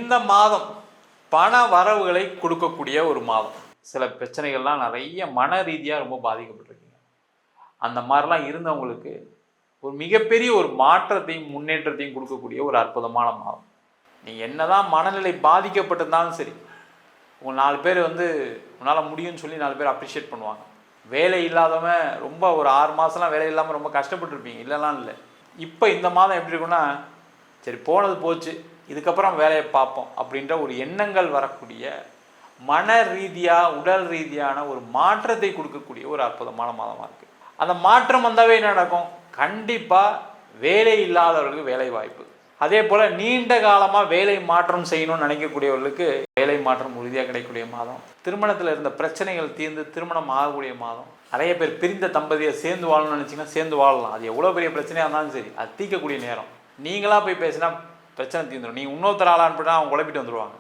இந்த மாதம் பண வரவுகளை கொடுக்கக்கூடிய ஒரு மாதம். சில பிரச்சனைகள்லாம் நிறைய மன ரீதியாக ரொம்ப பாதிக்கப்பட்டிருக்கீங்க. அந்த மாதிரிலாம் இருந்தவங்களுக்கு ஒரு மிகப்பெரிய ஒரு மாற்றத்தையும் முன்னேற்றத்தையும் கொடுக்கக்கூடிய ஒரு அற்புதமான மாதம். நீ என்னதான் மனநிலை பாதிக்கப்பட்டிருந்தாலும் சரி, உங்கள் 4 பேர் உன்னால் முடியும்னு சொல்லி 4 பேர் அப்ரிஷியேட் பண்ணுவாங்க. வேலை இல்லாதவன் ரொம்ப ஒரு 6 மாதம்லாம் வேலை இல்லாமல் ரொம்ப கஷ்டப்பட்டுருப்பீங்க, இல்லைலாம் இல்லை. இப்போ இந்த மாதம் எப்படி இருக்குன்னா, சரி போனது போச்சு, இதுக்கப்புறம் வேலையை பார்ப்போம் அப்படின்ற ஒரு எண்ணங்கள் வரக்கூடிய, மன ரீதியாக உடல் ரீதியான ஒரு மாற்றத்தை கொடுக்கக்கூடிய ஒரு அற்புதமான மாதமாக இருக்குது. அந்த மாற்றம் வந்தாவே என்ன நடக்கும்? கண்டிப்பாக வேலை இல்லாதவர்களுக்கு வேலை வாய்ப்பு. அதே போல் நீண்ட காலமாக வேலை மாற்றம் செய்யணும்னு நினைக்கக்கூடியவர்களுக்கு வேலை மாற்றம் உறுதியாக கிடைக்கக்கூடிய மாதம். திருமணத்தில் இருந்த பிரச்சனைகள் தீர்ந்து திருமணம் ஆகக்கூடிய மாதம். நிறைய பேர் பிரிந்த தம்பதியை சேர்ந்து வாழணும்னு நினச்சிங்கன்னா சேர்ந்து வாழலாம். அது எவ்வளோ பெரிய பிரச்சனையாக இருந்தாலும் சரி, அது தீர்க்கக்கூடிய நேரம். நீங்களாக போய் பேசினா பிரச்சனை தீர்ந்துடும். நீங்கள் இன்னொருத்தர் ஆளான்னு போட்டால் அவங்க குழப்பிட்டு வந்துடுவாங்க.